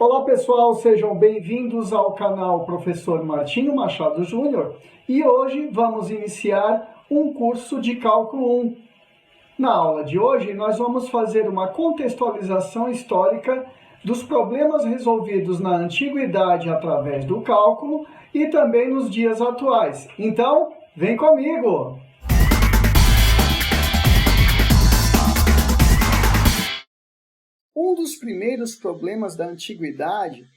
Olá pessoal, sejam bem-vindos ao canal Professor Martinho Machado Júnior e hoje vamos iniciar um curso de Cálculo 1. Na aula de hoje nós vamos fazer uma contextualização histórica dos problemas resolvidos na antiguidade através do cálculo e também nos dias atuais. Então, vem comigo! Um dos primeiros problemas da antiguidade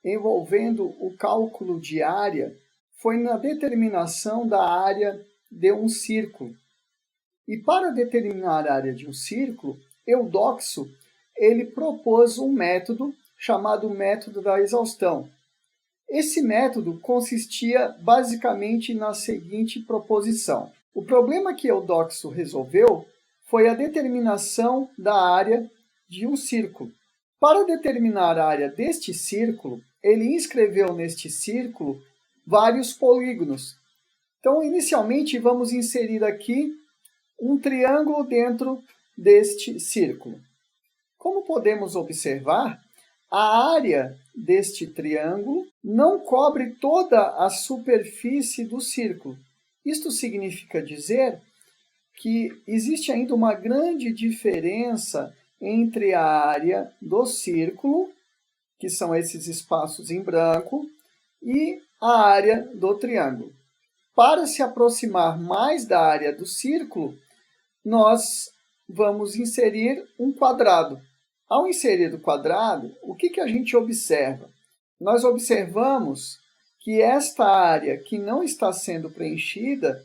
envolvendo o cálculo de área foi na determinação da área de um círculo. E para determinar a área de um círculo, Eudoxo ele propôs um método chamado método da exaustão. Esse método consistia basicamente na seguinte proposição. O problema que Eudoxo resolveu foi a determinação da área de um círculo. Para determinar a área deste círculo, ele inscreveu neste círculo vários polígonos. Então, inicialmente, vamos inserir aqui um triângulo dentro deste círculo. Como podemos observar, a área deste triângulo não cobre toda a superfície do círculo. Isto significa dizer que existe ainda uma grande diferença entre a área do círculo, que são esses espaços em branco, e a área do triângulo. Para se aproximar mais da área do círculo, nós vamos inserir um quadrado. Ao inserir o quadrado, o que a gente observa? Nós observamos que esta área que não está sendo preenchida,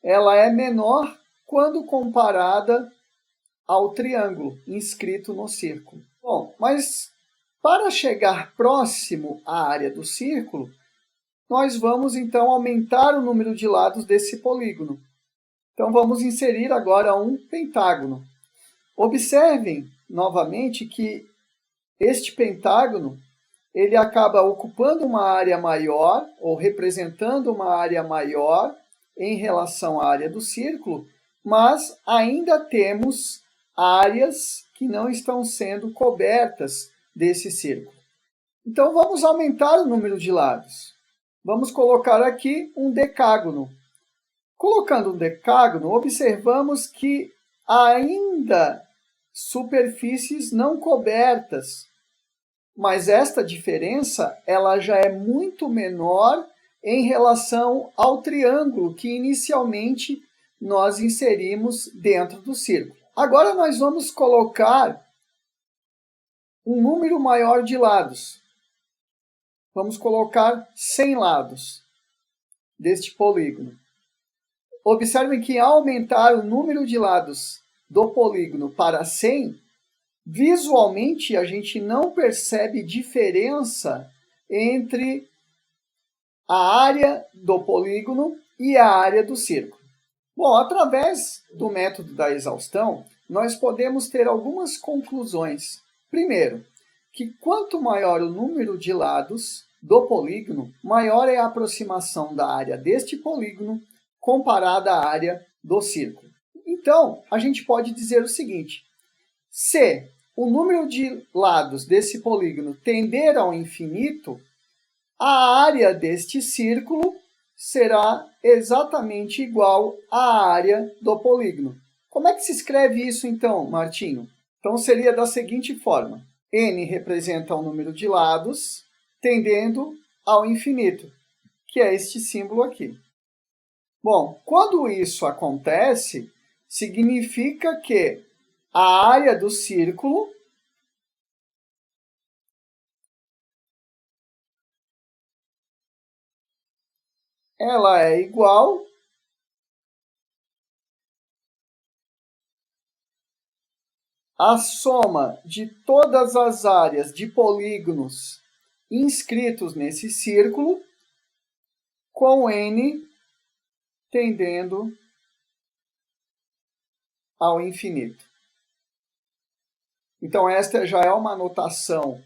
ela é menor quando comparada ao triângulo inscrito no círculo. Bom, mas para chegar próximo à área do círculo, nós vamos então aumentar o número de lados desse polígono. Então vamos inserir agora um pentágono. Observem novamente que este pentágono ele acaba ocupando uma área maior ou representando uma área maior em relação à área do círculo, mas ainda temos áreas que não estão sendo cobertas desse círculo. Então, vamos aumentar o número de lados. Vamos colocar aqui um decágono. Colocando um decágono, observamos que há ainda superfícies não cobertas, mas esta diferença ela já é muito menor em relação ao triângulo que inicialmente nós inserimos dentro do círculo. Agora nós vamos colocar um número maior de lados. Vamos colocar 100 lados deste polígono. Observem que ao aumentar o número de lados do polígono para 100, visualmente a gente não percebe diferença entre a área do polígono e a área do círculo. Bom, através do método da exaustão, nós podemos ter algumas conclusões. Primeiro, que quanto maior o número de lados do polígono, maior é a aproximação da área deste polígono comparada à área do círculo. Então, a gente pode dizer o seguinte: se o número de lados desse polígono tender ao infinito, a área deste círculo será exatamente igual à área do polígono. Como é que se escreve isso então, Martinho? Então seria da seguinte forma: n representa o número de lados tendendo ao infinito, que é este símbolo aqui. Bom, quando isso acontece, significa que a área do círculo ela é igual à soma de todas as áreas de polígonos inscritos nesse círculo, com n tendendo ao infinito. Então, esta já é uma notação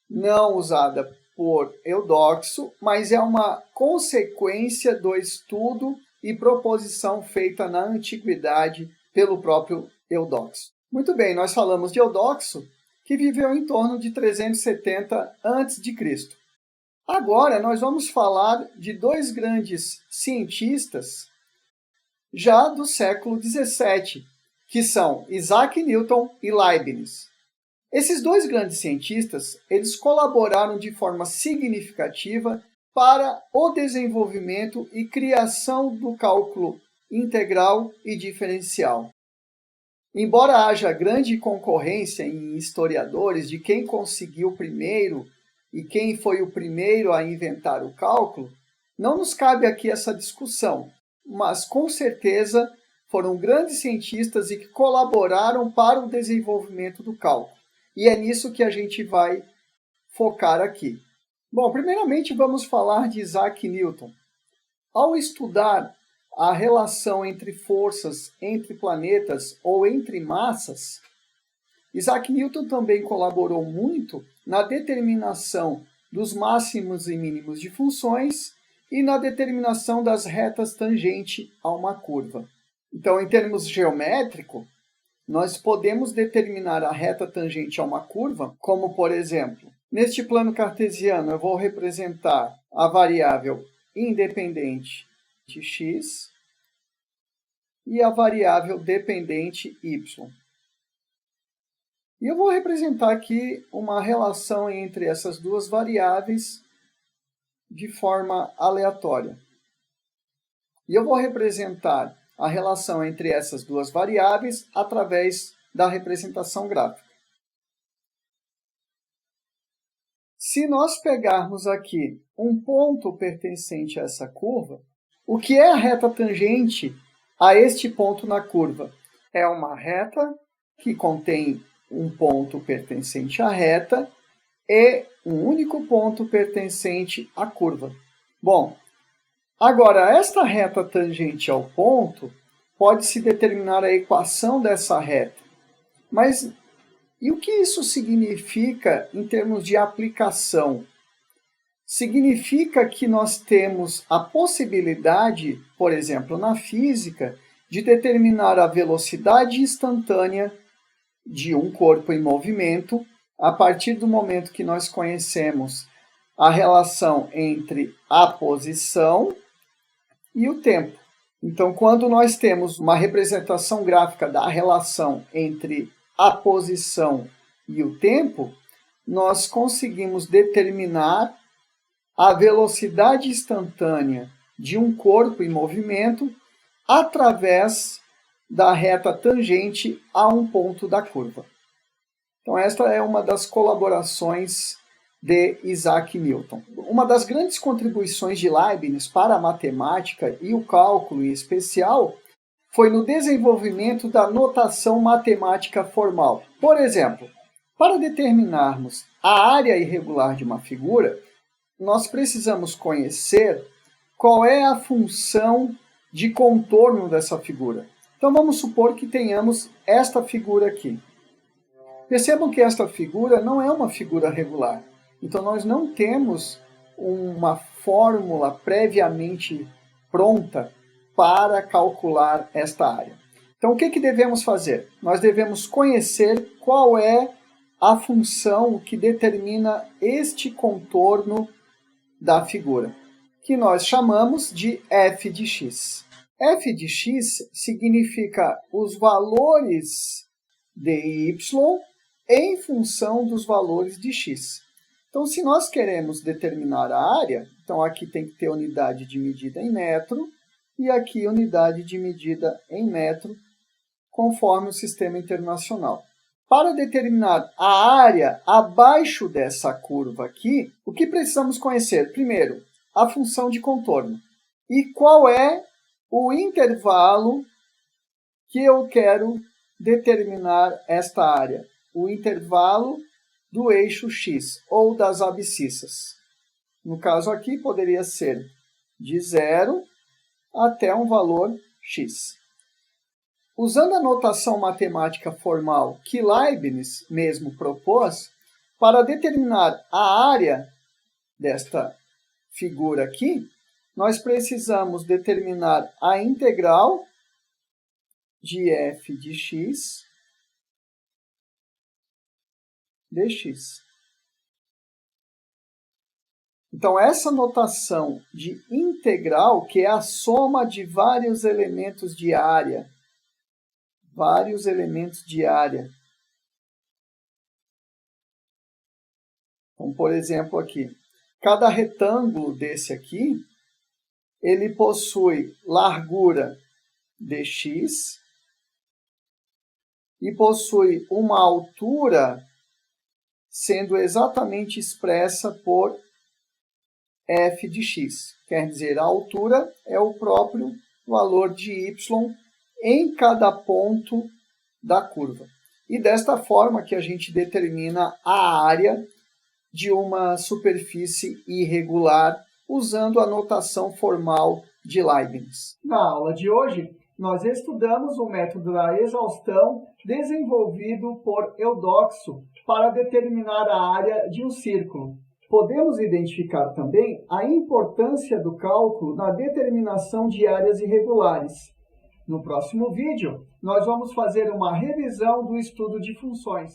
não usada por Eudoxo, mas é uma consequência do estudo e proposição feita na antiguidade pelo próprio Eudoxo. Muito bem, nós falamos de Eudoxo que viveu em torno de 370 a.C. Agora, nós vamos falar de dois grandes cientistas já do século XVII, que são Isaac Newton e Leibniz. Esses dois grandes cientistas, eles colaboraram de forma significativa para o desenvolvimento e criação do cálculo integral e diferencial. Embora haja grande concorrência em historiadores de quem conseguiu primeiro e quem foi o primeiro a inventar o cálculo, não nos cabe aqui essa discussão, mas com certeza foram grandes cientistas e que colaboraram para o desenvolvimento do cálculo. E é nisso que a gente vai focar aqui. Bom, primeiramente vamos falar de Isaac Newton. Ao estudar a relação entre forças, entre planetas ou entre massas, Isaac Newton também colaborou muito na determinação dos máximos e mínimos de funções e na determinação das retas tangente a uma curva. Então, em termos geométricos, nós podemos determinar a reta tangente a uma curva, como, por exemplo, neste plano cartesiano, eu vou representar a variável independente de x e a variável dependente y. E eu vou representar aqui uma relação entre essas duas variáveis de forma aleatória. E eu vou representar a relação entre essas duas variáveis através da representação gráfica. Se nós pegarmos aqui um ponto pertencente a essa curva, o que é a reta tangente a este ponto na curva? É uma reta que contém um ponto pertencente à reta e um único ponto pertencente à curva. Bom, agora, esta reta tangente ao ponto pode-se determinar a equação dessa reta. Mas e o que isso significa em termos de aplicação? Significa que nós temos a possibilidade, por exemplo, na física, de determinar a velocidade instantânea de um corpo em movimento a partir do momento que nós conhecemos a relação entre a posição e o tempo. Então, quando nós temos uma representação gráfica da relação entre a posição e o tempo, nós conseguimos determinar a velocidade instantânea de um corpo em movimento através da reta tangente a um ponto da curva. Então, esta é uma das colaborações de Isaac Newton. Uma das grandes contribuições de Leibniz para a matemática e o cálculo em especial foi no desenvolvimento da notação matemática formal. Por exemplo, para determinarmos a área irregular de uma figura, nós precisamos conhecer qual é a função de contorno dessa figura. Então, vamos supor que tenhamos esta figura aqui. Percebam que esta figura não é uma figura regular. Então, nós não temos uma fórmula previamente pronta para calcular esta área. Então, o que devemos fazer? Nós devemos conhecer qual é a função que determina este contorno da figura, que nós chamamos de f de x. F de x significa os valores de y em função dos valores de x. Então, se nós queremos determinar a área, então aqui tem que ter unidade de medida em metro e aqui unidade de medida em metro, conforme o sistema internacional. Para determinar a área abaixo dessa curva aqui, o que precisamos conhecer? Primeiro, a função de contorno. E qual é o intervalo que eu quero determinar esta área? O intervalo do eixo x, ou das abscissas. No caso aqui, poderia ser de 0 até um valor x. Usando a notação matemática formal que Leibniz mesmo propôs, para determinar a área desta figura aqui, nós precisamos determinar a integral de f de x dx. Então, essa notação de integral, que é a soma de vários elementos de área, Então, por exemplo, aqui, cada retângulo desse aqui, ele possui largura dx e possui uma altura sendo exatamente expressa por f de x. Quer dizer, a altura é o próprio valor de y em cada ponto da curva. E desta forma que a gente determina a área de uma superfície irregular usando a notação formal de Leibniz. Na aula de hoje, nós estudamos o método da exaustão desenvolvido por Eudoxo para determinar a área de um círculo. Podemos identificar também a importância do cálculo na determinação de áreas irregulares. No próximo vídeo, nós vamos fazer uma revisão do estudo de funções.